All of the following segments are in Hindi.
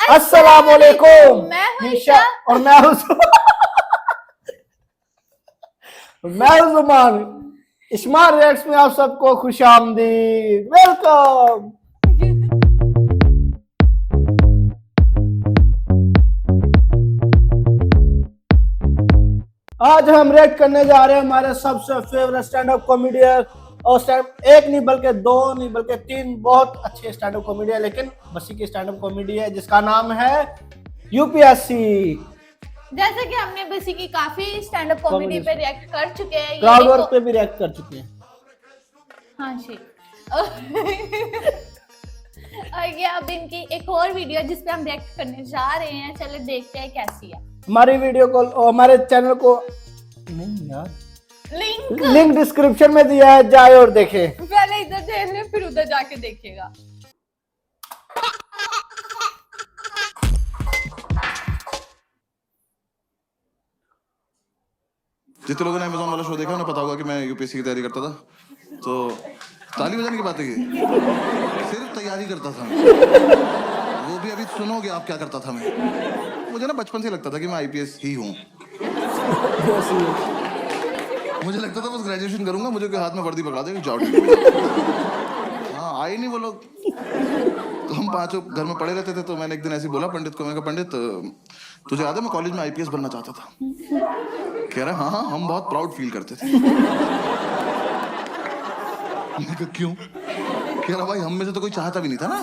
अस्सलामुअलैकुम। मैं हूं ईशा और मैं हूं जुमान। इस्मार रिएक्ट्स में आप सबको खुशामदीद, वेलकम। आज हम रिएक्ट करने जा रहे हैं हमारे सबसे फेवरेट स्टैंड अप कॉमेडियन और एक नहीं बल्कि दो नहीं बल्कि तीन बहुत अच्छे स्टैंड अप कॉमेडियन, लेकिन बसी की स्टैंड अप कॉमेडी है जिसका नाम है यूपीएससी। जैसे कि हमने बसी की काफी स्टैंड अप कॉमेडी पे रिएक्ट कर चुके हैं, क्राउड वर्क पे भी रिएक्ट कर चुके हैं। हाँ जी। और ये अब इनकी एक और वीडियो जिस पे हम रिएक्ट करने जा रहे हैं, चलो देखते हैं कैसी है। हमारी वीडियो को हमारे चैनल को नहीं यार लिंक डिस्क्रिप्शन में दिया है, जाए और देखे। पहले इधर देख ले फिर उधर जाके देखेगा। जितने लोगों ने अमेज़न वाला शो देखा उन्हें पता होगा कि मैं यूपीएससी की तैयारी करता था। तो ताली बजाने की बात है, सिर्फ तैयारी करता था। वो भी अभी सुनोगे आप क्या करता था मैं। मुझे ना बचपन से लगता था कि मैं आईपीएस ही हूँ। मुझे लगता था बस ग्रेजुएशन करूंगा, मुझे हाथ में वर्दी पकड़ा देगा, जाओ। हाँ, आए नहीं वो लोग। तो हम पांचों घर में पड़े रहते थे। तो मैंने एक दिन ऐसे बोला पंडित को, मैंने कहा पंडित तुझे याद है मैं कॉलेज में आईपीएस बनना चाहता था। कह रहा हाँ हम बहुत प्राउड फील करते थे। मैंने कहा क्यों? कह रहा भाई हम में से तो कोई चाहता भी नहीं था ना।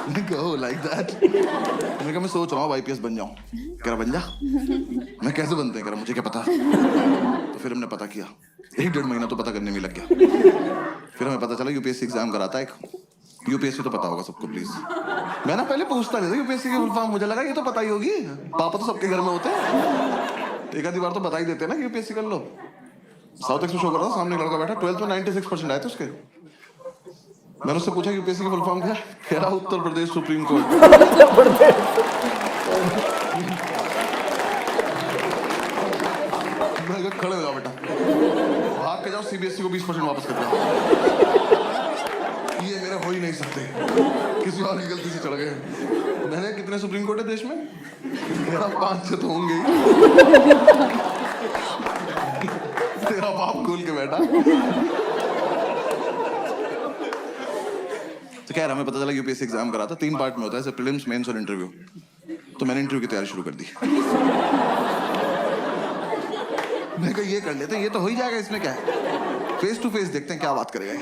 मैंने कहा लाइक दैट। मैंने कहा मैं सोच रहा हूँ आईपीएस बन जाऊं। कह रहा बन जा। मैं कैसे बनते हैं? कह रहा मुझे क्या पता। तो फिर हमने पता किया, 1-1.5 महीना तो पता करने में लग गया। फिर हमें पता चला यूपीएससी एग्जाम कराता है एक। यूपीएससी तो पता होगा सबको प्लीज। मैं ना पहले पूछता नहीं था यूपीएससी की फुल फॉर्म, मुझे लगा ये तो पता ही होगी, पापा तो सबके घर में होते हैं, एक आधी बार तो बता ही देते हैं ना कि यूपीएससी कर लो। साउथ एक्स में शो कर रहा था, सामने लड़का बैठा, 12th में 96% आए थे उसके। मैंने उससे पूछा यूपीएससी की फुल फॉर्म क्या? कह रहा उत्तर प्रदेश सुप्रीम कोर्ट। खड़े हो जाओ बेटा, भाग के जाओ, सीबीएसई को 20% वापस कर दो। ये मेरे हो ही नहीं सकते, किसी और की गलती से चढ़ गए। मैंने कितने सुप्रीम कोर्ट है देश में? मेरा 5-6 तो होंगे ही। तेरा बाप खोल के बैठा। तो कह रहा हमें पता चला यूपीएससी एग्जाम करा था, 3 पार्ट में होता है, प्रीलिम्स, मेंस और इंटरव्यू। तो मैंने इंटरव्यू की तैयारी शुरू कर दी। मैं कहा ये कर लेते हैं, ये तो हो ही जाएगा, इसमें क्या है, फेस टू फेस देखते हैं क्या बात करेगा।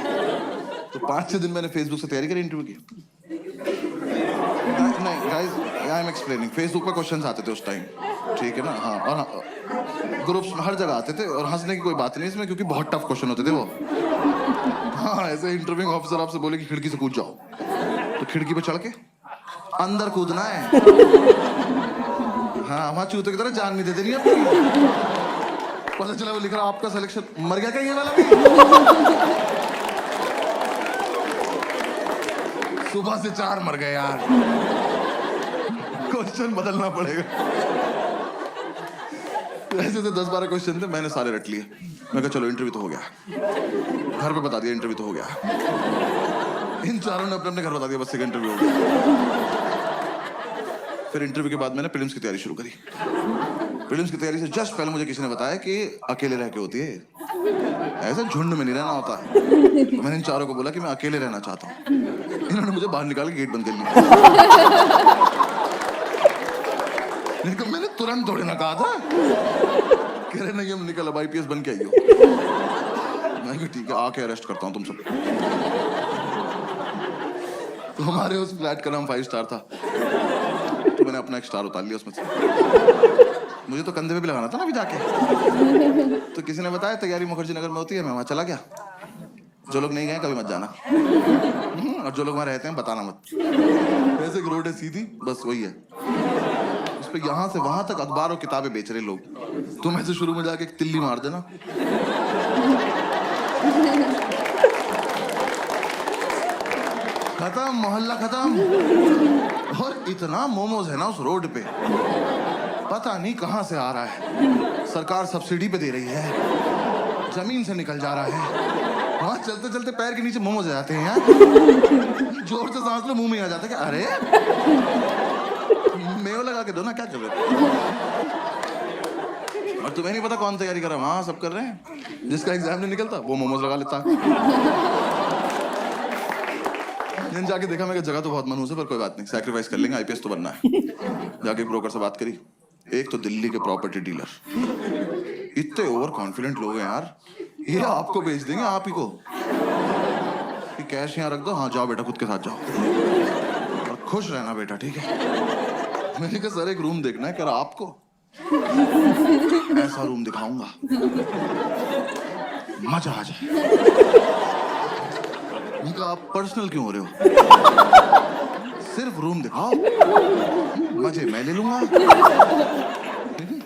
तो 5-6 दिन मैंने फेसबुक से तैयारी करी इंटरव्यू की। नहीं guys I am explaining, Facebook पे क्वेश्चंस आते थे उस टाइम, ठीक है ना। हाँ, और हाँ, ग्रुप्स में हर जगह आते थे, और हंसने की कोई बात नहीं इसमें, क्योंकि बहुत टफ क्वेश्चन होते थे वो। हाँ, ऐसे इंटरव्यू ऑफिसर आपसे बोले कि खिड़की से कूद जाओ, तो खिड़की पे चढ़ के अंदर कूदना है। हाँ, वहां चूते की तरह जान नहीं देते नहीं अपनी। पता चला वो लिख रहा आपका सिलेक्शन, मर गया क्या ये वाला भी? सुबह से 4 मर गए यार। क्वेश्चन बदलना पड़ेगा। ऐसे 10-12 क्वेश्चन थे, मैंने सारे रट लिए। मैं कहा चलो इंटरव्यू तो हो गया, घर पे बता दिया इंटरव्यू तो हो गया। इन चारों ने अपने अपने घर बता दिया, बस एक इंटरव्यू हो गया। फिर इंटरव्यू के बाद मैंने प्रीलिम्स की तैयारी शुरू करी। प्रीलिम्स की तैयारी से जस्ट पहले मुझे किसी ने बताया कि अकेले रह के होती है, ऐसा झुंड में नहीं रहना होता। तो मैंने इन चारों को बोला कि मैं अकेले रहना चाहता हूँ। इन्होंने मुझे बाहर निकाल के गेट बंद कर लिया। लेकिन मैंने तुरंत थोड़ी ना कहा था। कह रहे नहीं हम निकल, अब आईपीएस बन के आई हो। मैं कहा ठीक है, आके अरेस्ट करता हूँ तुम सब। तो हमारे उस फ्लैट का नाम 5 स्टार था, तो मैंने अपना एक स्टार उतार लिया उसमें से। मुझे तो कंधे पे भी लगाना था ना अभी जाके। तो किसी ने बताया तैयारी मुखर्जी नगर में होती है, मैं वहां चला गया। जो लोग नहीं गए कभी मत जाना, और जो लोग वहां रहते हैं बताना मत। वैसे एक रोड है सीधी, बस वही है। उस पे यहाँ से वहां तक अखबार और किताबें बेच रहे लोग। तुम ऐसे शुरू में जाके एक तिल्ली मार देना, खत्म, मोहल्ला खत्म। और इतना मोमोज है ना उस रोड पे, पता नहीं कहां से आ रहा है। सरकार सब्सिडी पे दे रही है, जमीन से निकल जा रहा है। हाँ, चलते चलते पैर के नीचे मोमोज आ जाते हैं यार। जोर से सांस लो, मुंह में आ जाता है कि अरे मेव लगा के दो ना, क्या कर रहे हो? और तुम्हें नहीं पता कौन तैयारी कर रहा है? हाँ, सब कर रहे हैं। जिसका एग्जाम नहीं निकलता वो मोमोज लगा लेता। जाके देखा, मैं जगह तो बहुत मनहूस है, पर कोई बात नहीं, सैक्रिफाइस कर लेंगे, आईपीएस तो बनना है। जाके ब्रोकर से बात करी, एक तो दिल्ली के प्रॉपर्टी डीलर, इतने ओवर कॉन्फिडेंट लोग हैं यार, ये आपको बेच देंगे, आप ही को, कि कैश यहाँ रख दो, हाँ जाओ बेटा खुद के साथ जाओ और खुश रहना बेटा, ठीक है। मैंने कहा सर एक रूम देखना है, कह रहा आपको ऐसा रूम दिखाऊंगा मजा आ जाए। मैंने कहा आप पर्सनल क्यों हो रहे हो, सिर्फ रूम दिखाओ, मजे मैं ले लूंगा।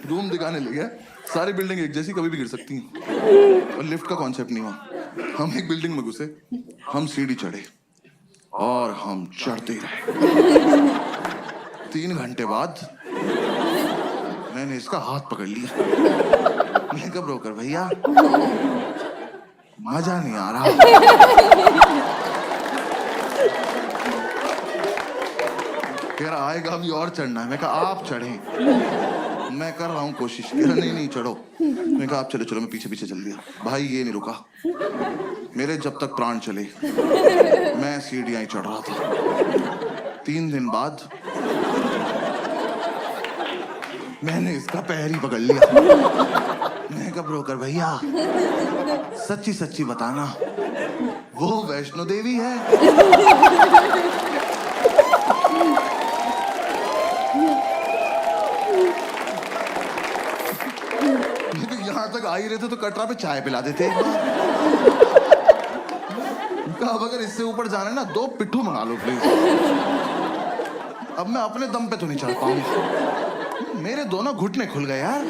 रूम दिखाने ले गया, सारी बिल्डिंग एक जैसी, कभी भी गिर सकती हैं, और लिफ्ट का कॉन्सेप्ट नहीं हुआ। हम एक बिल्डिंग में घुसे, हम सीढ़ी चढ़े और हम चढ़ते रहे। 3 घंटे बाद मैंने इसका हाथ पकड़ लिया। मैंने कहा ब्रोकर भैया मजा नहीं आ रहा। कह रहा आएगा अभी और चढ़ना है। मैं कहा आप चढ़े, मैं कर रहा हूँ कोशिश। कह रहा नहीं चढ़ो। मैं कहा आप चलो चलो, मैं पीछे पीछे चल दिया। भाई ये नहीं रुका, मेरे जब तक प्राण चले मैं सीढ़ियां ही चढ़ रहा था। 3 दिन बाद मैंने इसका पैर ही पकड़ लिया। मैंने कहा ब्रोकर भैया सच्ची सच्ची बताना, वो वैष्णो देवी है? यहाँ तक आ ही रहे थे तो कटरा पे चाय पिला देते। कहा अब अगर इससे ऊपर जाना है ना, 2 पिट्ठू मंगा लो प्लीज। अब मैं अपने दम पे तो नहीं चढ़ पाऊंगा। मेरे दोनों घुटने खुल गए यार,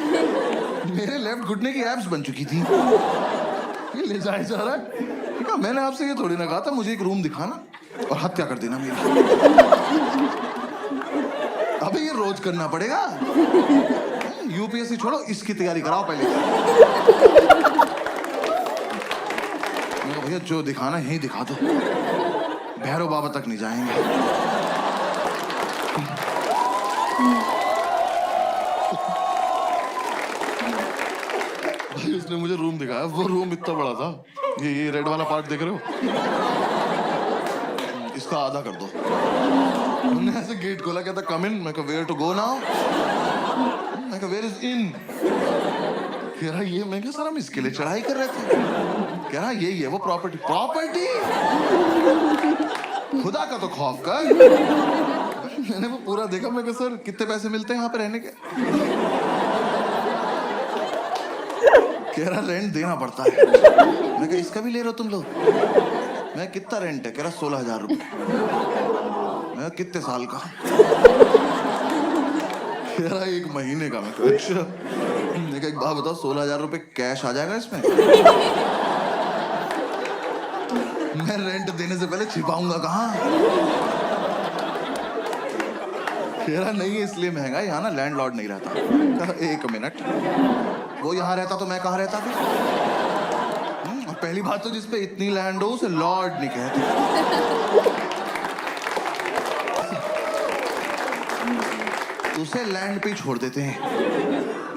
मेरे लेफ्ट घुटने की एब्स बन चुकी थी। ये ले जाए जा रहा है। कहा मैंने आपसे ये थोड़ी ना कहा था मुझे एक रूम दिखाना और हत्या कर देना मेरी। अबे ये रोज करना पड़ेगा। यूपीएससी छोड़ो, इसकी तैयारी कराओ पहले। भैया जो दिखाना है दिखा दो, भैरव बाबा तक नहीं जाएंगे। भाई उसने मुझे रूम दिखाया, वो रूम इतना बड़ा था, ये रेड वाला पार्ट देख रहे हो, इसका आधा कर दो। उन्होंने ऐसे गेट खोला, कहता कम इन। मैं कहा वेयर टू गो नाउ? मैं कहा वेयर इज इन? कह रहा ये। मैं कहा सर हम इसके लिए चढ़ाई कर रहे थे। कह रहा यही है वो प्रॉपर्टी। प्रॉपर्टी? खुदा का तो खौफ कर। मैंने वो पूरा देखा। मैं कहा सर कितने पैसे मिलते हैं यहाँ पे रहने के? कह रहा रेंट देना पड़ता है। मैं कहा इसका भी ले रहे हो तुम लोग? मैं कितना रेंट है? कह रहा 16,000 रुपये। मैं कितने साल का? कह रहा 1 महीने का। मैं कहा अच्छा। मैं कहा एक बात बताओ, 16,000 रुपये कैश आ जाएगा इसमें? मैं रेंट देने से पहले छिपाऊंगा कहाँ? कह रहा नहीं इसलिए महंगा, यहाँ ना लैंडलॉर्ड नहीं रहता। कहा 1 मिनट, वो यहाँ रहता तो मैं कहाँ रहता फिर? पहली बात तो जिसपे इतनी लैंड हो उसे लॉर्ड नहीं कहते। उसे लैंड पे ही छोड़ देते हैं।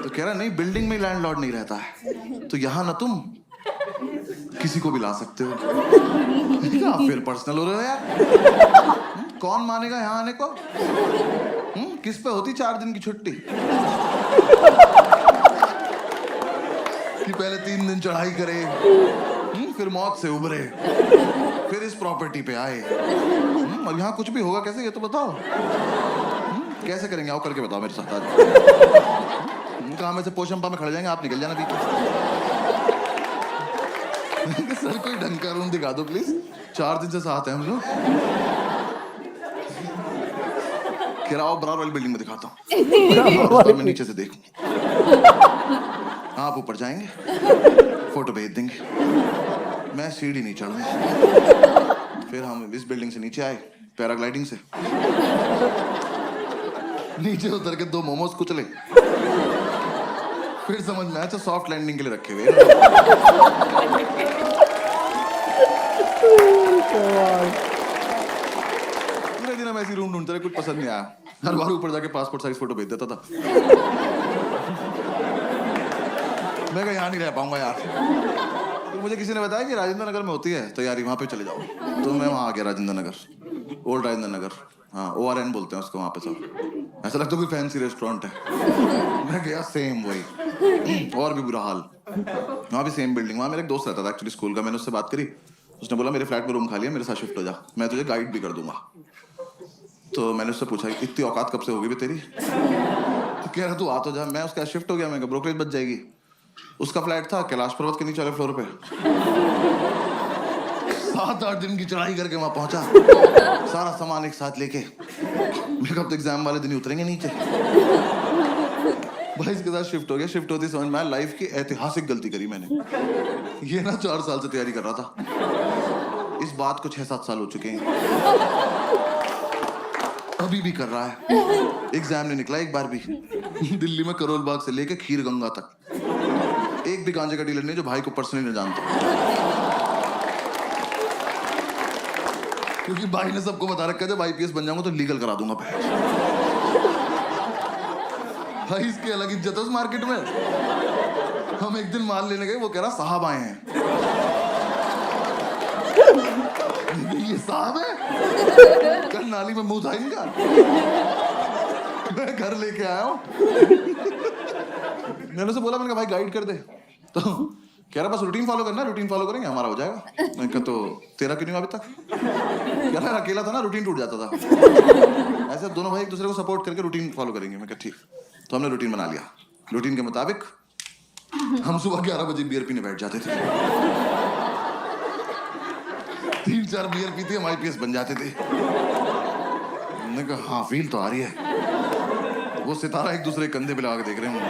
तो कह रहा नहीं बिल्डिंग में लैंडलॉर्ड नहीं रहता है, तो यहाँ ना तुम किसी को भी ला सकते हो। क्या फिर पर्सनल हो रहे हो यार? कौन मानेगा यहाँ आने को? किस पे होती 4 दिन की छुट्टी? कि पहले 3 दिन चढ़ाई करे, फिर मौत से उबरे, फिर इस प्रॉपर्टी पे आए। अब यहाँ कुछ भी होगा कैसे, ये तो बताओ। कैसे करेंगे? आओ करके बताओ मेरे साथ आज। कहा में से पोशंपा में खड़े जाएंगे, आप निकल जाना बीच। सर कोई ढंग का रूम दिखा दो प्लीज, 4 दिन से साथ हैं हम लोग। किराओ बराबर वाली बिल्डिंग में दिखाता हूँ, मैं नीचे से देखूं। आप ऊपर जाएंगे, फोटो भेज देंगे, मैं सीढ़ी नहीं चढ़ूंगा। फिर हम इस बिल्डिंग से नीचे आए पैराग्लाइडिंग से, नीचे उतर के 2 मोमोज कुचले, फिर समझ में आया सॉफ्ट लैंडिंग के लिए रखे हुए। पूरे दिन हम ऐसी रूम ढूंढते रहे, कुछ पसंद नहीं आया। हर बार ऊपर जाके पासपोर्ट साइज फोटो भेज देता था। मैं कहा यहाँ नहीं रह पाऊंगा यार। तो मुझे किसी ने बताया कि राजेंद्र नगर में होती है तैयारी, वहां पे चले जाओ। तो मैं वहां आ गया, राजेंद्र नगर, ओल्ड राजेंद्र नगर। हाँ, ORN बोलते हैं उसको वहां पे सब। ऐसा लगता है कोई फैंसी रेस्टोरेंट है। मैं गया, सेम वही, और भी बुरा हाल। वहां भी सेम बिल्डिंग। वहां मेरा एक दोस्त रहता था एक्चुअली स्कूल का। मैंने उससे बात करी, उसने बोला मेरे फ्लैट में रूम खाली है, मेरे साथ शिफ्ट हो जा, मैं तुझे गाइड भी कर दूंगा। तो मैंने उससे पूछा इतनी औकात कब से होगी भी तेरी? तो कह रहा तू आ तो जा। मैं उसका शिफ्ट हो गया, मैं ब्रोकरेज बच जाएगी। उसका फ्लैट था कैलाश पर्वत के नीचे वाले फ्लोर पे। 7-8 दिन की चढ़ाई करके वहां पहुंचा, सारा सामान एक साथ लेके। मैं कब तो एग्जाम वाले दिन ही उतरेंगे नीचे। भाई इसके साथ शिफ्ट हो गया। शिफ्ट होती समझ में आया लाइफ की ऐतिहासिक गलती करी मैंने। ये ना 4 साल से तैयारी कर रहा था, इस बात को 6-7 साल हो चुके हैं, अभी भी कर रहा है। एग्जाम नहीं निकला एक बार भी। दिल्ली में करोल बाग से लेके खीर गंगा तक एक भी गांजे का डीलर नहीं जो भाई को पर्सनली न जानता। क्योंकि भाई ने सबको बता रखा है जब IPS बन जाऊंगा तो लीगल करा दूंगा। भाई इसकी अलग इज्जत है उस मार्केट में। हम एक दिन माल लेने गए, वो कह रहा साहब आए हैं। ये साहब है? कल नाली में मुंह था इनका। मैं घर लेके आया हूँ। मैंने उसे बोला, मैंने कहा भाई गाइड कर दे। तो कह रहा बस रूटीन फॉलो करना, रूटीन फॉलो करेंगे हमारा हो जाएगा। मैं कहा तो तेरा क्यों नहीं हुआ अभी तक? कह रहा अकेला था ना, रूटीन टूट जाता था। ऐसे दोनों भाई एक दूसरे को सपोर्ट करके रूटीन फॉलो करेंगे। मैं कहा ठीक। तो हमने रूटीन बना लिया। रूटीन के मुताबिक हम सुबह 11 बजे बियर पीने बैठ जाते थे। 3-4 बियर पीते हम IPS बन जाते थे। मैंने कहा हाँ फील तो आ रही है। वो सितारा एक दूसरे कंधे पे लगा के देख रहे हैं।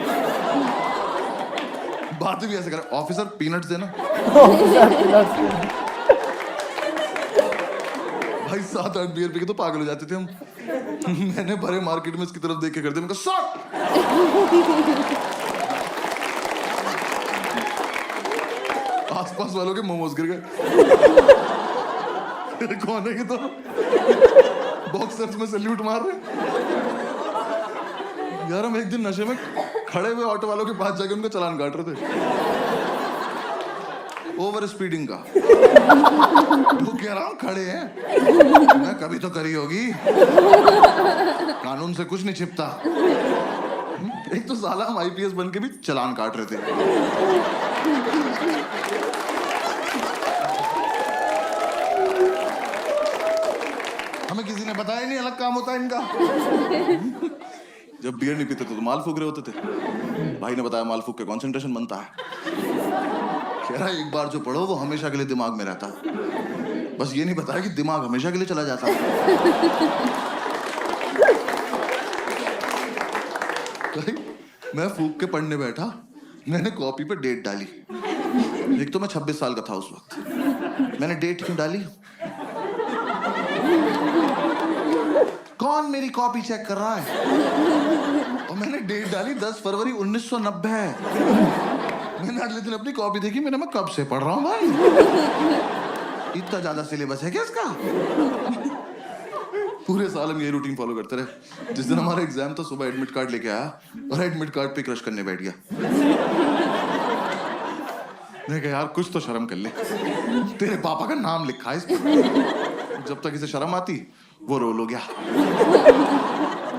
बातें भी ऐसे कर, ऑफिसर पीनट्स देना। भाई 7-8 बियर पी के तो पागल हो जाते थे हम। मैंने भरे मार्केट में इसकी तरफ देख के करते, मैंने कहा शॉट। आसपास वालों के मोमोज गिर गए। कौन है ये? तो बॉक्सर्स में सैल्यूट मार रहे। यार हम एक दिन नशे में खड़े हुए ऑटो वालों के पास जाके उनका चालान काट रहे थे, ओवर स्पीडिंग का। वो कह रहा हूँ खड़े हैं, मैं कभी तो करी होगी, कानून से कुछ नहीं छिपता। एक तो साला हम IPS बन के भी चालान काट रहे थे। हमें किसी ने बताया नहीं अलग काम होता है इनका। जब बियर नहीं पीते थे तो माल फूक रहे होते थे। भाई ने बताया माल फूक के कंसंट्रेशन बनता है। कह रहा है एक बार जो पढ़ो वो हमेशा के लिए दिमाग में रहता है। बस ये नहीं बताया कि दिमाग हमेशा के लिए चला जाता है। मैं फूक के पढ़ने बैठा, मैंने कॉपी पे डेट डाली। एक तो मैं 26 साल का था उस वक्त। मैंने डेट क्यों डाली? कौन मेरी कॉपी चेक कर रहा है? और मैंने डेट डाली 10 फरवरी 1990। मैंने अगले दिन अपनी कॉपी देखी, मैं कब से पढ़ रहा हूँ भाई? इतना ज्यादा सिलेबस है क्या इसका? पूरे साल हम ये रूटीन फॉलो करते रहे। जिस दिन हमारा एग्जाम था सुबह एडमिट कार्ड लेके आया और एडमिट कार्ड पे क्रश करने बैठ गया। मैंने कहा यार कुछ तो शर्म कर ले, तेरे पापा का नाम लिखा है इस पर। जब तक इसे शर्म आती वो रोल हो गया।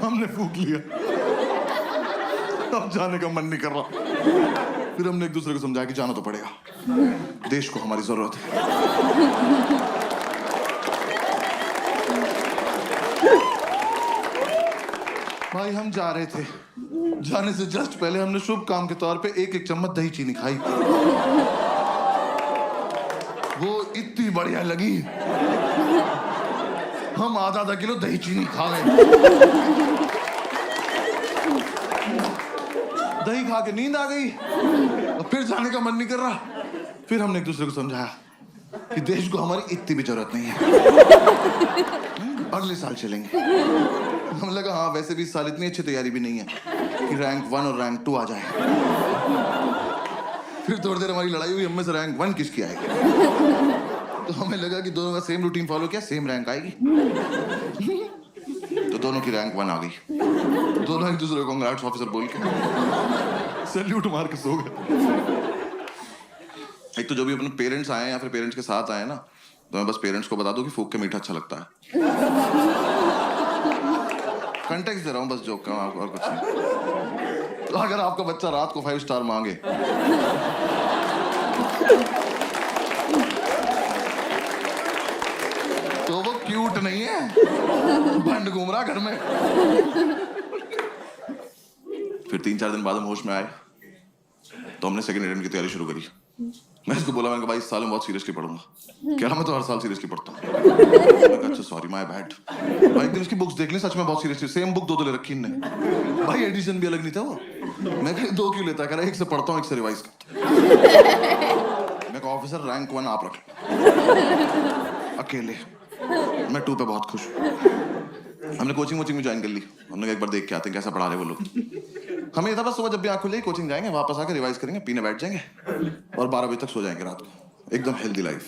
हमने फूक लिया, अब जाने का मन नहीं कर रहा। फिर हमने एक दूसरे को समझाया कि जाना तो पड़ेगा, देश को हमारी जरूरत है। भाई हम जा रहे थे, जाने से जस्ट पहले हमने शुभ काम के तौर पे 1-1 चम्मच दही चीनी खाई। वो इतनी बढ़िया लगी, हम आधा किलो दही चीनी खा गए। दही खा के नींद आ गई और फिर जाने का मन नहीं कर रहा। फिर हमने एक दूसरे को समझाया कि देश को हमारी इतनी भी जरूरत नहीं है, अगले साल चलेंगे। हम लगा हाँ वैसे भी इस साल इतनी अच्छी तैयारी भी नहीं है कि रैंक 1 और रैंक 2 आ जाए। फिर थोड़ी देर हमारी लड़ाई हुई, हम में से रैंक 1 किसकी आएगी। तो हमें लगा कि दोनों का सेम रूटीन फॉलो किया, सेम रैंक आएगी। तो दोनों की रैंक 1 आ गई। दोनों एक दूसरे को कांग्रेट्स ऑफिसर बोल के सैल्यूट मार के सो गए। एक तो जो भी अपने पेरेंट्स आए या फिर पेरेंट्स के साथ आए ना, तो मैं बस पेरेंट्स को बता दूं कि फूक के मीठा अच्छा लगता है। कंटेक्स्ट दे रहा हूँ बस जोक का, और कुछ नहीं। तो अगर आपका बच्चा रात को 5 स्टार मांगे तो वो क्यूट नहीं है, भंड घूम रहा घर में। फिर 3-4 दिन बाद हम होश में आए तो हमने सेकंड अटेम्प्ट की तैयारी शुरू करी। मैं इसको बोला, मैंने कहा भाई इस साल मैं बहुत सीरियसली पढ़ूंगा। कह रहा मैं तो हर साल सीरियसली पढ़ता हूँ। मैंने कहा अच्छा सॉरी माय बैड। भाई एक दिन उसकी बुक्स देख ली, सच में बहुत सीरियसली सेम बुक 2 ले रखी इनने। भाई एडिशन भी अलग नहीं था वो। मैं कहा 2 क्यों लेता? कह रहा एक से पढ़ता हूँ एक से रिवाइज करता हूँ। मैं कहा ऑफिसर रैंक 1 आप रख लो अकेले, मैं 2 पे बहुत खुश हूँ। हमने कोचिंग में ज्वाइन कर ली। हमने कहा एक बार देख के आते हैं कैसा पढ़ा रहे वो लोग। हमें ये था बस सुबह जब भी आँख खुलेगी कोचिंग जाएंगे, वापस आकर रिवाइज करेंगे, पीने बैठ जाएंगे और 12 बजे तक सो जाएंगे रात को। एकदम हेल्दी लाइफ।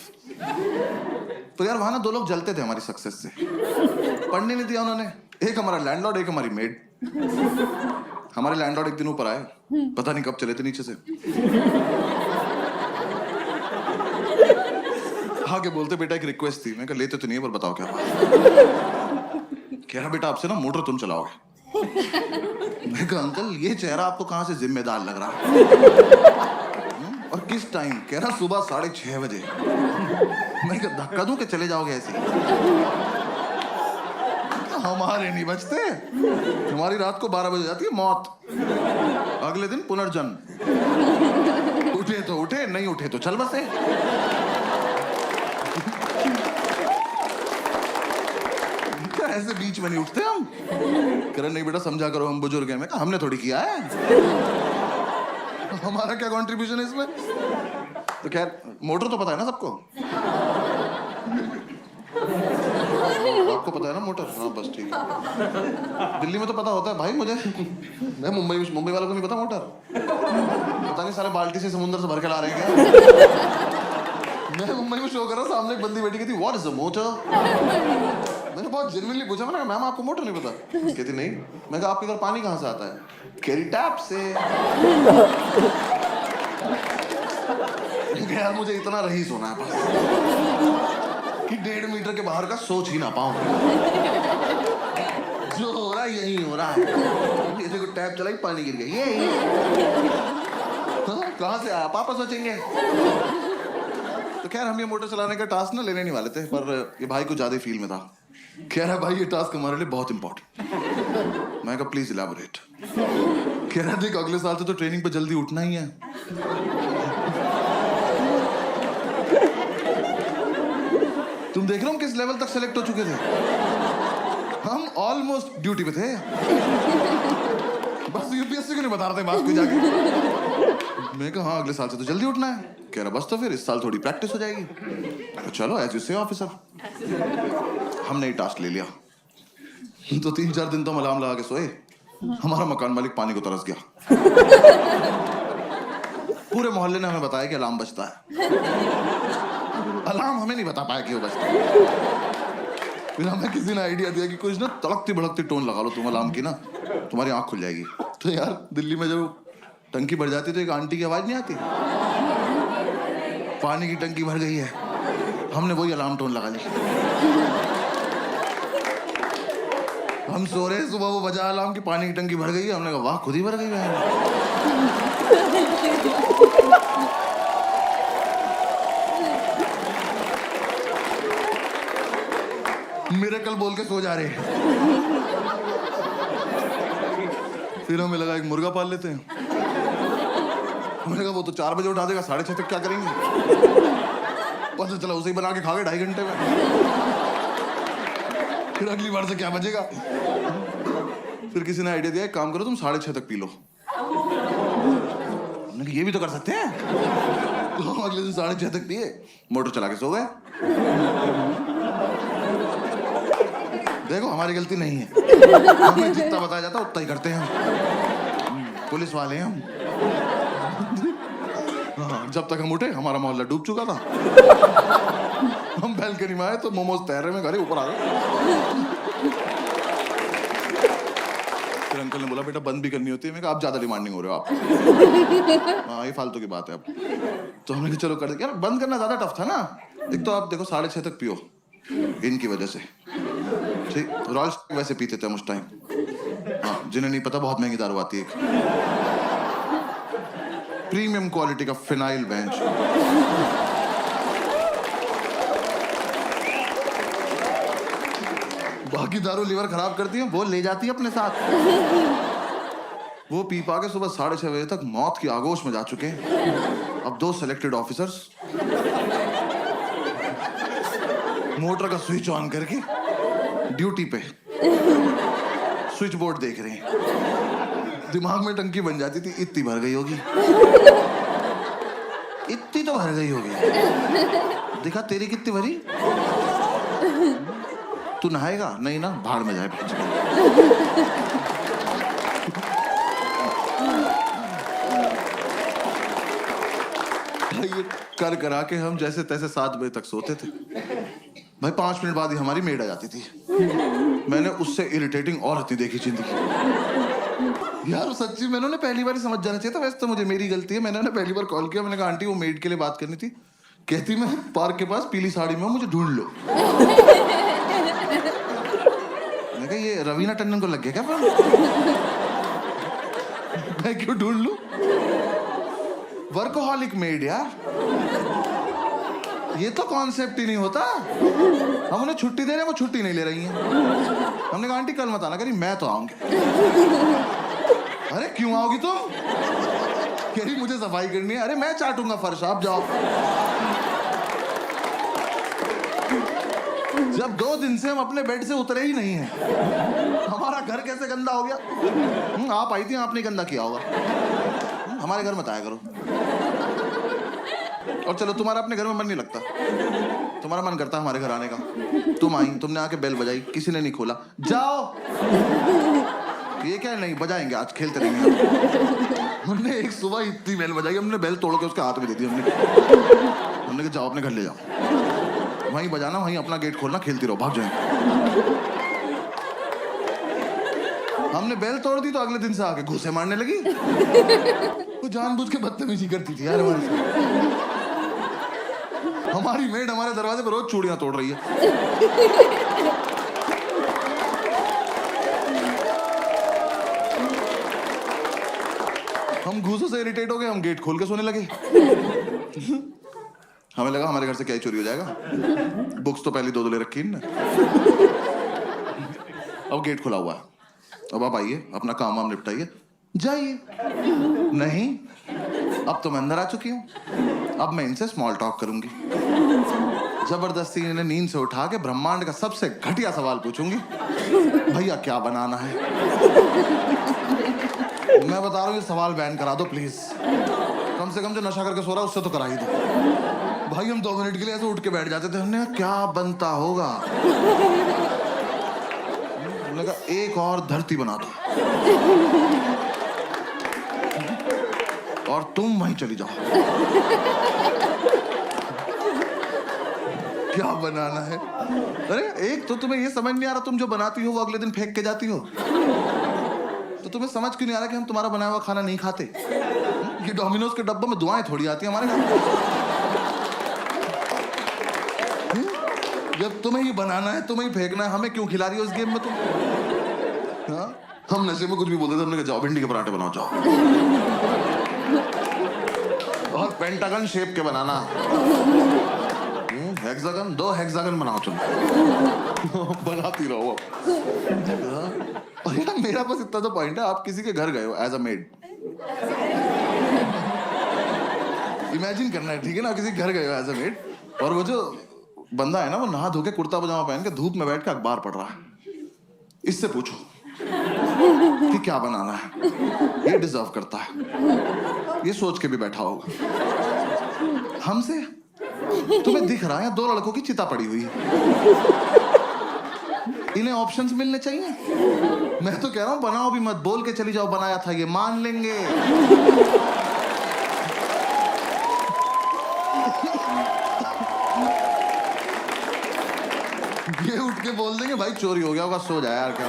तो यार वहां ना 2 लोग जलते थे हमारी सक्सेस से। पढ़ने नहीं दिया उन्होंने। एक हमारा लैंडलॉर्ड, एक हमारी मेड। हमारे लैंडलॉर्ड एक दिन ऊपर आए, पता नहीं कब चले थे नीचे से। आगे बोलते बेटा एक रिक्वेस्ट थी। मैं कहा लेते तो नहीं है पर बताओ क्या बात। कह रहा बेटा आपसे ना मोटर तुम चलाओगे। मैं कहा अंकल ये चेहरा आपको कहां से जिम्मेदार लग रहा है और किस टाइम? कह रहा सुबह 6:30 बजे। मैं कहा धक्का दूं कि चले जाओगे ऐसे? हमारे नहीं बचते, तुम्हारी रात को 12 बजे जाती है मौत, अगले दिन पुनर्जन्म। उठे तो उठे, नहीं उठे तो चल बसे। ऐसे बीच में नहीं उठते हम। कह रहे नहीं बेटा समझा करो हम बुजुर्ग हैं। मैं कहा हमने थोड़ी किया है, हमारा क्या कंट्रीब्यूशन है इसमें? तो खैर मोटर तो पता है ना सबको। आपको पता है ना मोटर? हाँ बस ठीक है। दिल्ली में तो पता होता है भाई मुझे। मैं मुंबई वालों को नहीं पता मोटर। पता नहीं सारे बाल्टी से समुद्र से भर के ला रहे हैं क्या। मैं मुंबई में शो कर रहा, सामने एक बंदी बैठी कहती व्हाट इज अ मोटर। मैंने बहुत जेन्युइनली पूछा, मैंने कहा मैम आपको मोटर नहीं पता? कहती नहीं। मैं कहा आपके घर पानी कहाँ से आता है? कह रही टैप से। यार मुझे इतना रही सोना है बस कि 1.5 मीटर के बाहर का सोच ही ना पाऊं। जो हो रहा है यही हो रहा है। ये देखो टैप चलाई पानी गिर गया। ये कहाँ से आया पापा सोचेंगे। तो खैर हम ये मोटर चलाने का टास्क ना लेने नहीं वाले थे, पर ये भाई को ज्यादा फील में था। कह रहा भाई ये टास्क हमारे लिए बहुत इंपॉर्टेंट। मैं कहा प्लीज इलैबोरेट। कह रहा देख अगले साल से तो ट्रेनिंग पे जल्दी उठना ही है। तुम देख रहे हो किस लेवल तक सेलेक्ट हो चुके थे। हम ऑलमोस्ट ड्यूटी पे थे। बस यूपीएससी को नहीं बता रहे थे बात को जाके। मैं कहा हाँ अगले साल से तो जल्दी उठना है। कह रहा बस तो फिर इस साल थोड़ी प्रैक्टिस हो जाएगी। तो चलो एज यू से ऑफिसर। हमने ये टास्क ले लिया। तो 3-4 दिन तो हम अलार्म लगा के सोए। हमारा मकान मालिक पानी को तरस गया। पूरे मोहल्ले ने हमें बताया कि अलार्म बजता है। अलार्म हमें नहीं बता पाया कि वो बजता है। फिर हमें किसी ने आइडिया दिया कि कुछ ना तड़कती भड़कती टोन लगा लो तुम अलार्म की ना, तुम्हारी आंख खुल जाएगी। तो यार दिल्ली में जब टंकी भर जाती तो एक आंटी की आवाज नहीं आती, पानी की टंकी भर गई है। हमने वही अलार्म टोन लगा ली। हम सो रहे, सुबह वो बजा अलार्म की पानी की टंकी भर गई है। हमने कहा वाह खुद ही भर गई है। मिरेकल बोल के सो जा रहे हैं। फिर हमें लगा एक मुर्गा पाल लेते हैं। हमने कहा वो तो 4 बजे उठा देगा, 6:30 तक क्या करेंगे। पता चला उसे ही बना के खा गए 2.5 घंटे में। फिर अगली बार से क्या बचेगा। फिर किसी ने आइडिया दिया एक काम करो तुम 6:30 तक पी लो। हमने कहा ये भी तो कर सकते हैं। तो हम अगले दिन 6:30 तक पिए, मोटर चला के सो गए। देखो हमारी गलती नहीं है, हमें जितना बताया जाता उतना ही करते हैं हम। पुलिस वाले हैं हम। हाँ, जब तक हम उठे हमारा मोहल्ला डूब चुका था। हम बैल्कनी में आए तो मोमोज तैर रहे, मैं घरे ऊपर आ गया। फिर अंकल ने बोला बेटा बंद भी करनी होती है। मैं कहा आप ज्यादा डिमांडिंग हो रहे हो आप। हाँ ये फालतू की बात है अब। तो हमने कहा चलो कर दे। यार बंद करना ज्यादा टफ था ना। एक तो आप देखो 6:30 तक पियो इनकी वजह से। ठीक रॉयल्स वैसे पीते थे हम उस टाइम। हाँ जिन्हें नहीं पता बहुत महंगी दारू आती है, प्रीमियम क्वालिटी का फिनाइल बेंच। बाकी दारू लीवर खराब करती है, वो ले जाती है अपने साथ। वो पी पा के सुबह 6:30 बजे तक मौत की आगोश में जा चुके हैं। अब 2 सेलेक्टेड ऑफिसर्स मोटर का स्विच ऑन करके ड्यूटी पे स्विच बोर्ड देख रहे हैं। दिमाग में टंकी बन जाती थी, इतनी भर गई होगी, इतनी तो भर गई होगी। देखा तेरी कितनी भरी? तू नहाएगा? नहीं ना, भाड़ में जाए। ये कर करा के हम जैसे तैसे 7 बजे तक सोते थे। भाई 5 मिनट बाद ही हमारी मेड आ जाती थी। मैंने उससे इरिटेटिंग औरत ही देखी जिंदगी। यार सच्ची मैंने उन्हें पहली बार ही समझ जाना चाहिए था। वैसे तो मुझे मेरी गलती है, मैंने उन्हें पहली बार कॉल किया। मैंने कहा आंटी वो मेड के लिए बात करनी थी। कहती मैं पार्क के पास पीली साड़ी में हूं, मुझे ढूंढ लो। मैं कहा ये रवीना टंडन को लग गया क्या? मैं क्यों ढूंढ लूं? वर्कोहॉलिक मेड यार, ये तो कॉन्सेप्ट ही नहीं होता। हम उन्हें छुट्टी दे रहे हैं, वो छुट्टी नहीं ले रही हैं। हमने कहा आंटी कल मत आना। कह रही मैं तो आऊंगी। अरे क्यों आओगी तुम? कह रही मुझे सफाई करनी है। अरे मैं चाटूंगा फर्श, आप जाओ। जब 2 दिन से हम अपने बेड से उतरे ही नहीं हैं, हमारा घर कैसे गंदा हो गया? आप आई थी, आपने गंदा किया होगा। हमारे घर मत आया करो। और चलो तुम्हारा अपने घर में मन नहीं लगता, तुम्हारा मन करता है हमारे घर आने का। तुम आई, तुमने आके बेल बजाई, किसी ने नहीं खोला। जाओ। ये क्या नहीं बजाएंगे, आज खेलते रहेंगे। हमने एक सुबह इतनी बेल बजाई, हमने बेल तोड़ के उसके हाथ में दे दी। हमने कहा जाओ अपने घर ले जाओ, वहीं बजाना, वहीं अपना गेट खोलना, खेलती रहो, भाग जाएंगे। हमने बेल तोड़ दी तो अगले दिन से आके घूसे मारने लगी। वो जानबूझ के बदतमीजी करती थी यार हमारे। हमारी मेड हमारे दरवाजे पर रोज चूड़ियां तोड़ रही है। हम घूसों से इरिटेट हो गए, हम गेट खोल के सोने लगे। हमें लगा हमारे घर से क्या ही चोरी हो जाएगा। बुक्स तो पहले 2 ले रखी है। अब गेट खुला हुआ है, अब आप आइए, अपना काम वाम निपटाइए, जाइए। नहीं, अब तो मैं अंदर आ चुकी हूँ, अब मैं इनसे स्मॉल टॉक करूंगी। जबरदस्ती इन्हें नींद से उठा के ब्रह्मांड का सबसे घटिया सवाल पूछूंगी, भैया क्या बनाना है? मैं बता रहा हूँ ये सवाल बैन करा दो प्लीज। कम से कम जो नशा करके सो रहा है उससे तो करा ही दो। भाई हम 2 मिनट के लिए ऐसे उठ के बैठ जाते थे। हमने क्या बनता होगा? हमने कहा एक और धरती बना दो और तुम वहीं चली जाओ। क्या बनाना है? अरे एक तो तुम्हें ये समझ नहीं आ रहा, तुम जो बनाती हो वो अगले दिन फेंक के जाती हो। तो तुम्हें समझ क्यों नहीं आ रहा कि हम तुम्हारा बनाया हुआ खाना नहीं खाते? ये डोमिनोज के डब्बों में दुआएं थोड़ी आती है हमारे घर। जब तुम्हें ही बनाना है, तुम्हें ही फेंकना है, हमें क्यों खिला रही हो इस गेम में तुम? हाँ? हम नशे में कुछ भी बोलते थे, हमने कहा जाओ भिंडी के पराठे बनाओ जाओ, और पेंटागन शेप के बनाना। हेक्सागन, 2 हेक्सागन बनाओ चलो। बनाती रहो। और यार मेरा बस इतना तो पॉइंट है, आप किसी के घर गए हो एज अ मेड, इमेजिन करना है, ठीक है ना? किसी के घर गए हो एज अ मेड, और वो जो बंदा है ना, वो नहा धो के कुर्ता पजामा पहन के धूप में बैठ के अखबार पढ़ रहा है। इससे पूछो कि क्या बनाना है, ये डिजर्व करता है, ये सोच के भी बैठा होगा। हमसे तुम्हें दिख रहा है 2 लड़कों की चिता पड़ी हुई है, इन्हें ऑप्शंस मिलने चाहिए। मैं तो कह रहा हूं बनाओ भी मत, बोल के चली जाओ बनाया था, ये मान लेंगे। के बोल देंगे भाई चोरी हो गया होगा, सो जाए यार क्या।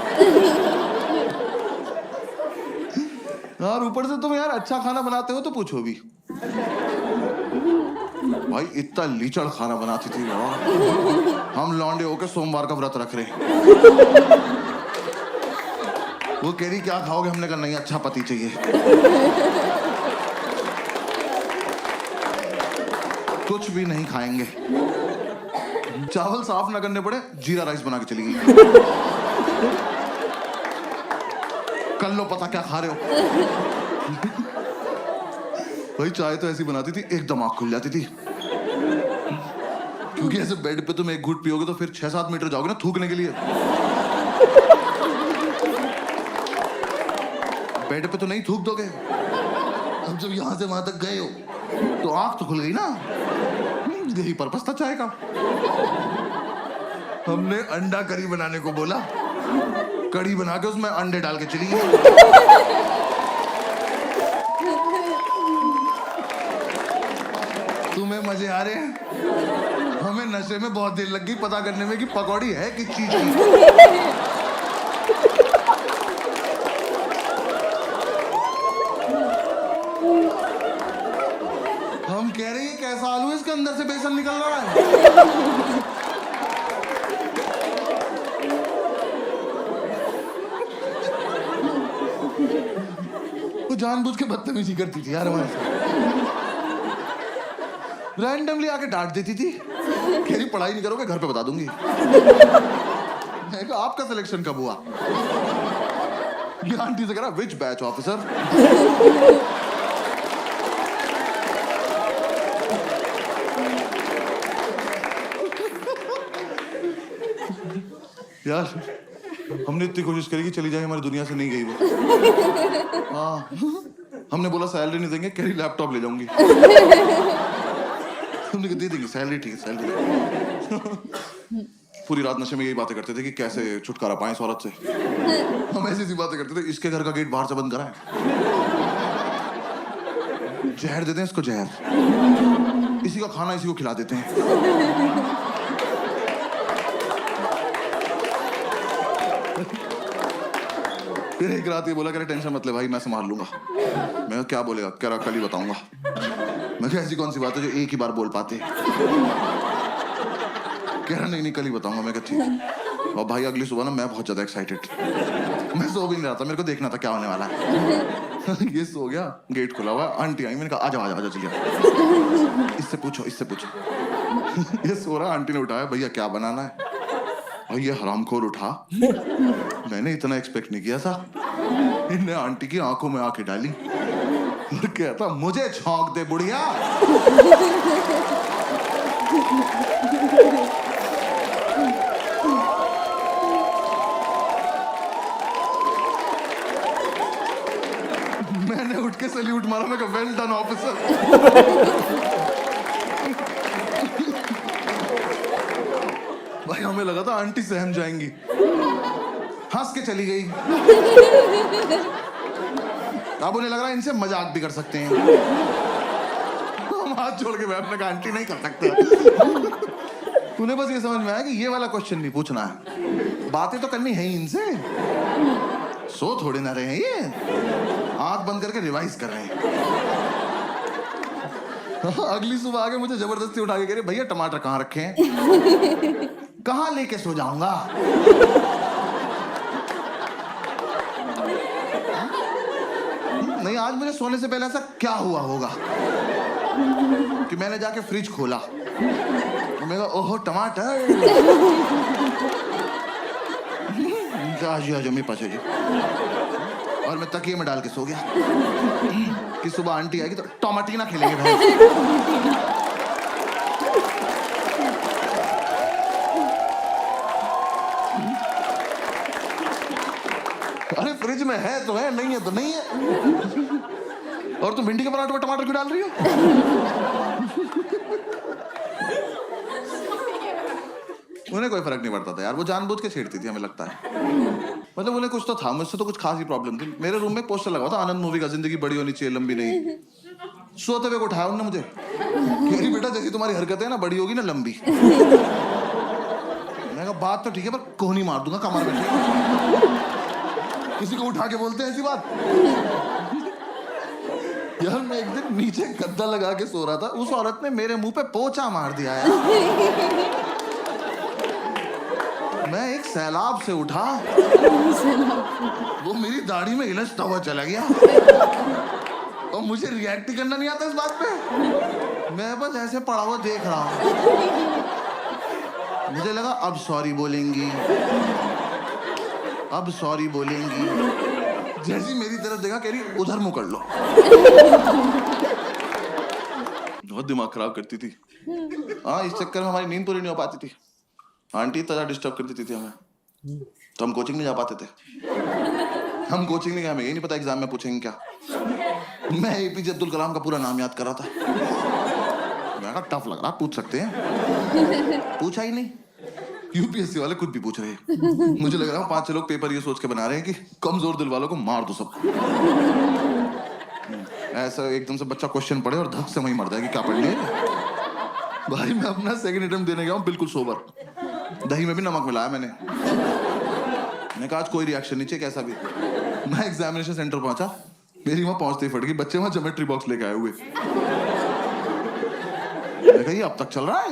यार ऊपर से तुम यार अच्छा खाना बनाते हो तो पूछो भी। भाई इतना लीचड़ खाना बनाती थी यार, हम लौंडे होके सोमवार का व्रत रख रहे। वो कह रही क्या खाओगे, हमने कहा नहीं अच्छा पति चाहिए। कुछ भी नहीं खाएंगे, चावल साफ ना करने पड़े जीरा राइस बना के चली गई। कर लो पता क्या खा रहे हो। भाई चाय तो ऐसी बनाती थी एकदम आंख खुल जाती थी, क्योंकि ऐसे बेड पे तुम एक घूंट पियोगे तो फिर 6-7 मीटर जाओगे ना थूकने के लिए। बेड पे तो नहीं थूक दोगे, अब जब यहां से वहां तक गए हो तो आंख तो खुल गई ना। यही पर्पस था चाय का। हमने अंडा करी बनाने को बोला, कड़ी बना के उसमें अंडे डाल के चली गई। तुम्हें मजे आ रहे हैं, हमें नशे में बहुत देर लग गई पता करने में कि पकौड़ी है किस चीज की। हम कह रहे हैं कैसा आलू है, इसके अंदर से बेसन निकल रहा है। वो जानबूझ के बदतमीजी करती थी यार हमारे साथ, रैंडमली आके डांट देती थी, कह रही पढ़ाई नहीं करोगे घर पे बता दूंगी। आपका सिलेक्शन कब हुआ? ये आंटी से कह रहा विच बैच ऑफिसर। यार हमने इतनी कोशिश करी कि चली जाए, हमारी दुनिया से नहीं गई वो। हाँ हमने बोला सैलरी नहीं देंगे, कह रही लैपटॉप ले जाऊंगी। हमने कहा दे देंगे सैलरी, ठीक है सैलरी। पूरी रात नशे में यही बातें करते थे कि कैसे छुटकारा पाएं इस औरत से। हम ऐसी बातें करते थे, इसके घर का गेट बाहर से बंद कराएं, जहर देते हैं इसको, जहर इसी का खाना इसी को खिला देते हैं। फिर एक रात ये बोला कह रहा टेंशन मत ले भाई मैं संभाल लूंगा। मैं क्या बोलेगा, कह रहा कल ही बताऊंगा। मैं कहा ऐसी कौन सी बात है जो एक ही बार बोल पाते। कह रहा नहीं कल ही बताऊंगा। मैं कहा ठीक है। और भाई अगली सुबह ना मैं बहुत ज्यादा एक्साइटेड, मैं सो भी नहीं रहा था, मेरे को देखना था क्या होने वाला है। ये सो गया, गेट खुला हुआ, आंटी आई, मैंने कहा आजा आजा आजा चलिए, इससे पूछो इससे पूछो। ये सो रहा, आंटी ने उठाया, भैया क्या बनाना है। और ये हरामखोर उठा, मैंने इतना एक्सपेक्ट नहीं किया था। इन्हें आंटी की आंखों में आंखें डाली और कहता मुझे छौंक दे बुढ़िया। मैंने उठ के सैल्यूट मारा, मैं कहा वेल डन ऑफिसर। भाई हमें लगा था आंटी सहम जाएंगी, हंस के चली गई। अब उन्हें लग रहा है इनसे मजाक भी कर सकते हैं। हम हाथ जोड़ के बैठने का आंटी नहीं कर सकते। उन्हें बस ये समझ में आया कि ये वाला क्वेश्चन नहीं पूछना है, बातें तो करनी है ही इनसे। सो थोड़े ना रहे हैं ये, आंख बंद करके रिवाइज कर रहे हैं। अगली सुबह आके मुझे जबरदस्ती उठा के कह रहे भैया टमाटर कहाँ रखे हैं। कहाँ लेके सो जाऊंगा। नहीं आज मुझे सोने से पहले ऐसा क्या हुआ होगा कि मैंने जाके फ्रिज खोला तो मैं कहा ओहो टमाटर। आज मेरे पास है जी, और मैं तकिए में डाल के सो गया कि सुबह आंटी आएगी तो टमाटीना खेलेंगे भाई। अरे फ्रिज में है तो है, नहीं है तो नहीं है। और तुम भिंडी के पराठे में टमाटर क्यों डाल रही हो। उन्हें कोई फर्क नहीं पड़ता था यार, वो जानबूझ के छेड़ती थी हमें लगता है। मतलब उन्हें कुछ तो था, मुझसे तो कुछ खास ही प्रॉब्लम थी। मेरे रूम में पोस्टर लगा था आनंद मूवी का, जिंदगी बड़ी होनी चाहिए लंबी नहीं। सोते हुए को उठाया उन्होंने मुझे, कह रही बेटा जैसी तुम्हारी हरकत है ना बड़ी होगी ना लंबी। मैं मैंने कहा बात तो ठीक है पर कोहनी मार दूंगा कमर में। किसी को उठा के बोलते हैं ऐसी बात? यार मैं एक दिन नीचे गद्दा लगा के सो रहा था, उस औरत ने मेरे मुंह पे पोंछा मार दिया यार। मैं एक सैलाब से उठा, वो मेरी दाढ़ी में इलझता हुआ चला गया और मुझे रिएक्ट करना नहीं आता इस बात पे। मैं बस ऐसे पड़ा हुआ देख रहा हूं। मुझे लगा अब सॉरी बोलेंगी, अब सॉरी बोलेंगी। जैसी मेरी तरफ देखा कह रही उधर मुंह कर लो। बहुत दिमाग खराब करती थी। हाँ, इस चक्कर में हमारी नींद पूरी नहीं हो पाती थी। आंटी तरह डिस्टर्ब कर देती थी हमें, तो हम कोचिंग नहीं जा पाते थे। हम कोचिंग नहीं गए, हमें ये नहीं पता एग्जाम में पूछेंगे क्या। मैं एपीजे अब्दुल कलाम का पूरा नाम याद कर रहा था। मैं कहा टफ लग रहा, पूछ सकते हैं। पूछा ही नहीं। यूपीएससी वाले खुद भी पूछ रहे हैं। मुझे लग रहा है 5-6 लोग पेपर ये सोच के बना रहे हैं कि कमजोर दिल वालों को मार दो सब। ऐसा एकदम से बच्चा क्वेश्चन पढ़े और धक से वहीं मर जाएगी, क्या पढ़ लिया भाई। मैं अपना सेकंड अटेम्प्ट देने गया हूँ बिल्कुल सोबर, दही में भी नमक मिलाया मैंने कहा आज कोई रिएक्शन नहीं चाहिए कैसा भी। मैं एग्जामिनेशन सेंटर पहुंचा, मेरी वहां पहुंचते ही फट गई। बच्चे वहां ज्योमेट्री बॉक्स लेके आए हुए। मैं कहा ये अब तक चल रहा है।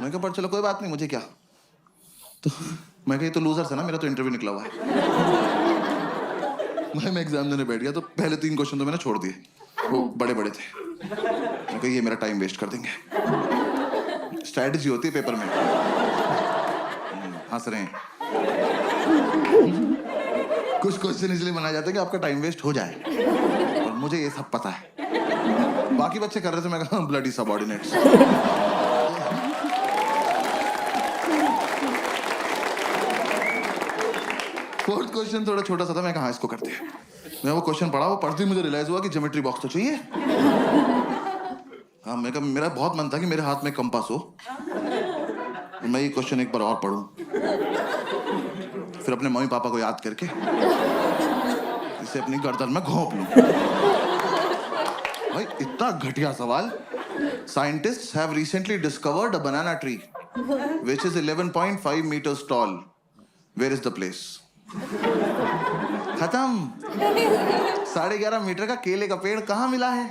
मैं कहा पर चलो कोई बात नहीं, मुझे क्या। तो मैं कहा ये तो लूजर्स है ना, मेरा तो इंटरव्यू निकला हुआ है। मैं एग्जाम देने बैठ गया तो पहले 3 क्वेश्चन तो मैंने छोड़ दिए, वो बड़े बड़े थे। मैं कहा ये मेरा टाइम वेस्ट कर देंगे। स्ट्रैटेजी होती है पेपर में। हंस रहे हैं। कुछ क्वेश्चन इसलिए बनाए जाते हैं कि आपका टाइम वेस्ट हो जाए, और मुझे ये सब पता है। बाकी बच्चे कर रहे थे, मैं कहा ब्लडी सबऑर्डिनेट्स। फोर्थ क्वेश्चन थोड़ा छोटा सा था, मैं कहा इसको करते हैं। मैं वो क्वेश्चन पढ़ा, वो पढ़ते ही मुझे रियलाइज हुआ कि ज्योमेट्री बॉक्स तो चाहिए। हाँ, मैं कहा मेरा बहुत मन था कि मेरे हाथ में कंपास हो, मैं ये क्वेश्चन एक बार और पढ़ूं, फिर अपने मम्मी पापा को याद करके इसे अपनी गर्दन में घोंप लूं। भाई इतना घटिया सवाल। Scientists have recently discovered a banana tree which is 11.5 meters tall. Where is the place? खत्म। 11.5 मीटर का केले का पेड़ कहाँ मिला है?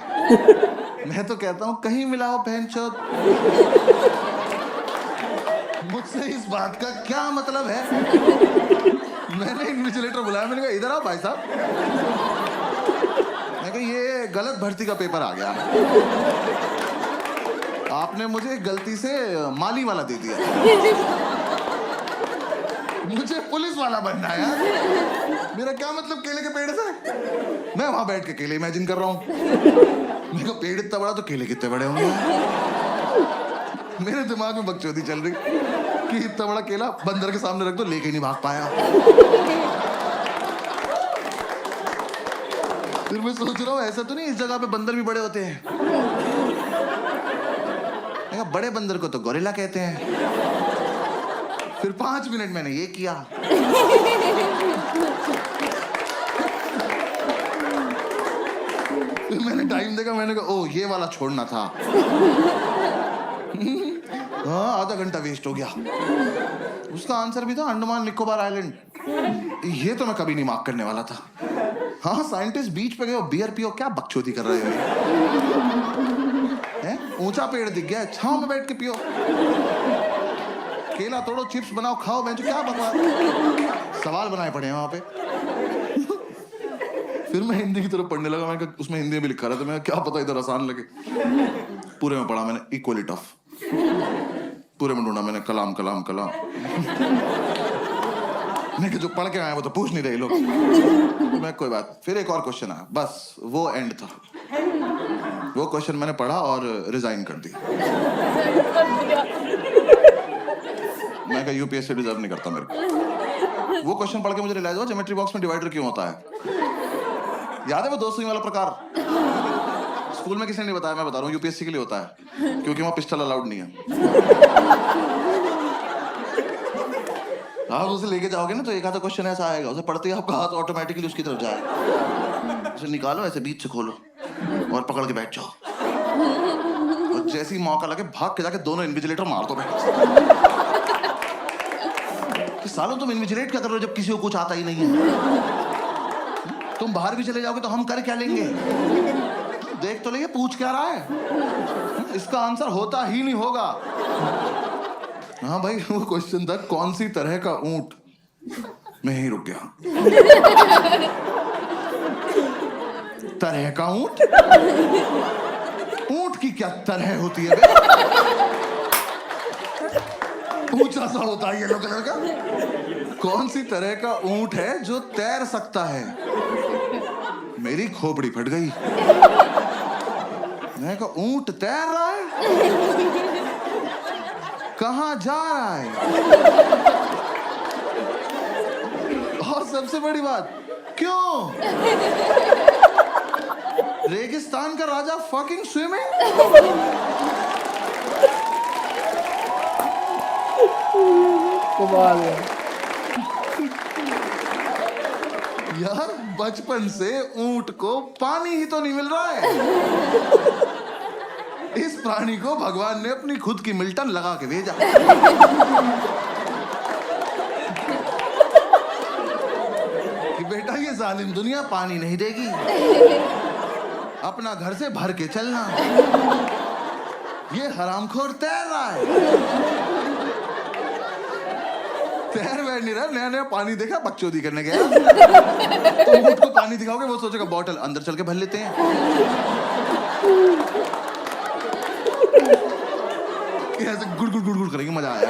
मैं तो कहता हूँ कहीं मिला हो बहनचोद। मुझसे इस बात का क्या मतलब है? मैंने इन्विजिलेटर बुलाया, मैंने कहा इधर आओ भाई साहब। मैं कहा ये गलत भर्ती का पेपर आ गया, आपने मुझे गलती से माली वाला दे दिया। मुझे पुलिस वाला बनना है यार। मेरा क्या मतलब केले के पेड़ से? मैं वहां बैठ के केले इमेजिन कर रहा हूँ। मेरे को पेड़ इतना बड़ा तो केले कितने बड़े होंगे। मेरे दिमाग में बकचोदी चल रही कि इतना बड़ा केला बंदर के सामने रख दो, लेके नहीं भाग पाया। फिर मैं सोच रहा हूँ ऐसा तो नहीं इस जगह पे बंदर भी बड़े होते हैं। बड़े बंदर को तो गोरिल्ला कहते हैं। फिर 5 मिनट मैंने ये किया। फिर मैंने टाइम देखा, मैंने कहा ओ ये वाला छोड़ना था। हाँ, आधा घंटा वेस्ट हो गया। उसका आंसर भी था अंडमान निकोबार आइलैंड। ये तो मैं कभी नहीं मार्क करने वाला था। हाँ, साइंटिस्ट बीच पे गए और बियर पियो, क्या बकचोदी कर रहे हो? ऊंचा पेड़ दिख गया, छांव में बैठ के पियो। केला तोड़ो, चिप्स बनाओ, खाओ। मैं क्या बकवास सवाल बनाए पड़े हैं वहां पे। फिर मैं हिंदी की तरफ पढ़ने लगा। मैं उसमें हिंदी में भी लिखा रहा था, मैं क्या पता इधर आसान लगे। पूरे में पढ़ा मैंने इक्वली टफ। पूरे में ढूंढा मैंने कलाम कलाम कलाम। मैं जो पढ़ के आया वो तो पूछ नहीं रहे लोग। तो मैं कोई बात। फिर एक और क्वेश्चन आया, बस वो एंड था। वो क्वेश्चन मैंने पढ़ा और रिजाइन कर दी। मैं कहा यूपीएससी डिजर्व नहीं करता मेरे को। वो क्वेश्चन पढ़ के मुझे रियलाइज हुआ ज्योमेट्री बॉक्स में डिवाइडर क्यों होता है। याद है वो 2 सुई वाला प्रकार? स्कूल में किसी ने नहीं बताया, मैं बता रहा हूँ। यूपीएससी के लिए होता है क्योंकि वहां पिस्टल अलाउड नहीं है। आप उसे लेके जाओगे ना तो एक आधा क्वेश्चन ऐसा आएगा, उसे पढ़ते ही आपका हाथ ऑटोमेटिकली उसकी तरफ जाएगा। उसे निकालो, ऐसे बीच से खोलो और पकड़ के बैठ जाओ। और जैसे ही मौका लगे भाग के जाके दोनों इन्विजिलेटर मार दो। कि सालों तुम इन्विजिलेट क्या कर रहे हो जब किसी को कुछ आता ही नहीं है? तुम बाहर भी चले जाओगे तो हम कर क्या लेंगे? देख तो लेंगे पूछ क्या रहा है, इसका आंसर होता ही नहीं होगा। हाँ भाई, वो क्वेश्चन था कौन सी तरह का ऊंट। मैं यहीं रुक गया। तरह का ऊंट? ऊंट की क्या तरह होती है बे? ऊंचा सा होता है येलो कलर का। कौन सी तरह का ऊंट है जो तैर सकता है? मेरी खोपड़ी फट गई। मैं कहा ऊंट तैर रहा है? कहां जा रहा है? और सबसे बड़ी बात, क्यों? रेगिस्तान का राजा फकिंग स्विमिंग? कमाल है यार, बचपन से ऊंट को पानी ही तो नहीं मिल रहा है। इस प्राणी को भगवान ने अपनी खुद की मिल्टन लगा के भेजा। कि बेटा ये जालिम दुनिया पानी नहीं देगी, अपना घर से भर के चलना। ये हरामखोर तैर रहा है। तैर वैर नहीं रहा, नया नया पानी देखा बकचोदी करने गया। तो ऊंट को पानी दिखाओगे वो सोचेगा बॉटल अंदर चल के भर लेते हैं। ऐसे गुड़ गुड़ गुड़ गुड़ करेंगे, मजा आया।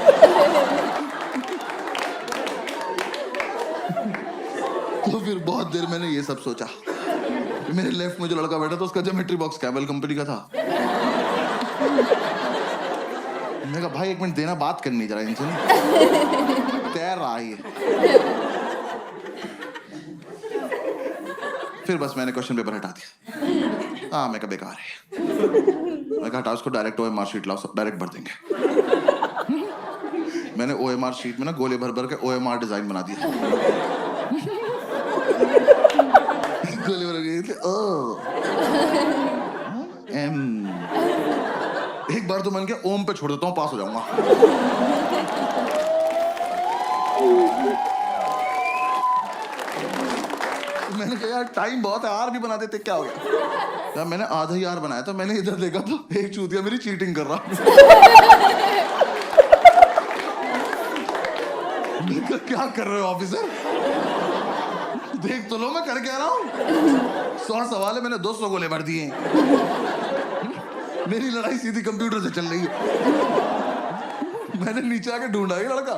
तो फिर बहुत देर मैंने ये सब सोचा। मेरे लेफ्ट में जो लड़का बैठा था उसका ज्योमेट्री बॉक्स कैमल कंपनी का था। मैंने कहा भाई एक मिनट देना, बात करनी जरा इनसे। तैर रहा है। फिर बस मैंने क्वेश्चन पेपर हटा दिया। हाँ मैं कहा बेकार है। मैं कहा हटा उसको, डायरेक्ट OMR शीट लाओ, सब डायरेक्ट भर देंगे। मैंने OMR शीट में ना गोले भर भर के OMR डिजाइन बना दिया। गोले भर के ओ M। एक बार तो मन के ओम पे छोड़ देता हूँ, पास हो जाऊंगा। मैंने कहा यार टाइम बहुत है, आर भी बना देते, क्या हो गया? यार मैंने आधा ही आर बनाया था। मैंने इधर देखा तो एक चूतिया मेरी चीटिंग कर रहा। क्या कर रहे हो ऑफिसर? देख तो लो मैं कर क्या रहा हूँ। 100 सवाल है, मैंने 200 गोले भर दिए। मेरी लड़ाई सीधी कंप्यूटर से चल रही है। मैंने नीचे आके ढूंढा ये लड़का।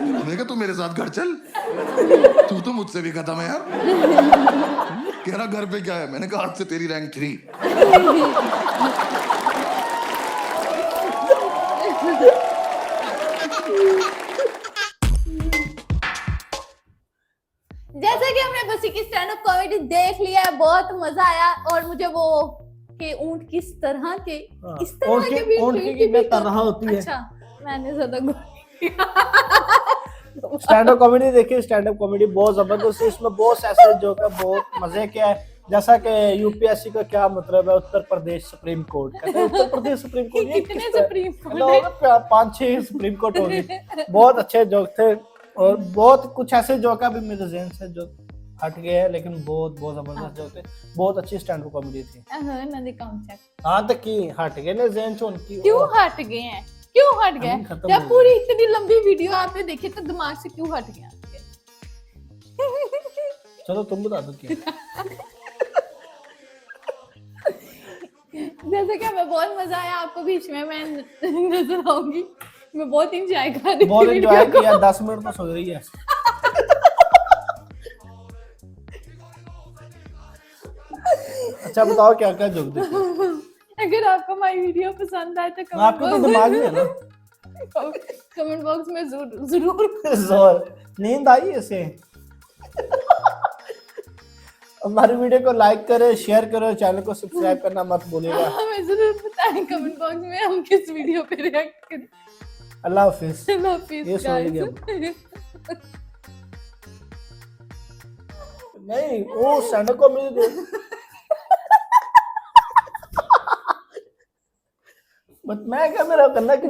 मैंने कहा तू मेरे साथ घर चल, तू तो मुझसे भी खत्म है यार। कह रहा घर पे क्या है? मैंने कहा आज से तेरी रैंक 3। जैसे कि हमने बसी की स्टैंड अप कॉमेडी देख लिया है, बहुत मजा आया। और मुझे वो कि ऊंट किस तरह के तरह होती है। अच्छा, मैंने ज्यादा स्टैंड अप कॉमेडी देखिए, स्टैंड अप कॉमेडी बहुत जबरदस्त है। इसमें बहुत ऐसे जोक है, बहुत मजे के है। जैसा कि UPSC का क्या मतलब है, उत्तर प्रदेश सुप्रीम कोर्ट। कहते हैं उत्तर प्रदेश सुप्रीम कोर्ट, ये कितने सुप्रीम कोर्ट है? 5-6 सुप्रीम कोर्ट हो गए। बहुत अच्छे जोक थे और बहुत कुछ ऐसे जोक अभी मेरे ज़हन से जो हट गए हैं, लेकिन बहुत बहुत जबरदस्त जोक थे। बहुत अच्छी स्टैंड अप कॉमेडी थी। हाँ तक की हट गए ना ज़हन से उनकी। क्यों हट गए हैं? क्यों हट गए? जब पूरी इतनी लंबी वीडियो आपने देखी तो दिमाग से क्यों हट गया? चलो तुम बता दो क्या। जैसे कि हमें बहुत मजा आया, आपको बीच में मैं नजर आऊंगी। मैं बहुत एंजॉय कर रही हूँ। बहुत एंजॉय किया। 10 मिनट तो सो रही है। अच्छा बताओ क्या क्या जोक देते हो? अगर आपको हमारी वीडियो पसंद आए तो आपको तो दिमाग नहीं है ना। कमेंट बॉक्स में जरूर जोर नींद आई ऐसे। हमारी वीडियो को लाइक करें, शेयर करें, चैनल को सब्सक्राइब करना मत भूलिएगा। हमें जरूर बताएं कमेंट बॉक्स में हम किस वीडियो पे रिएक्ट करें। अल्लाह हाफिज। अल्लाह हाफिज ये सो गया। नहीं वो स्टैंड अप कॉमेडी बट मैं क्या, मेरा करना की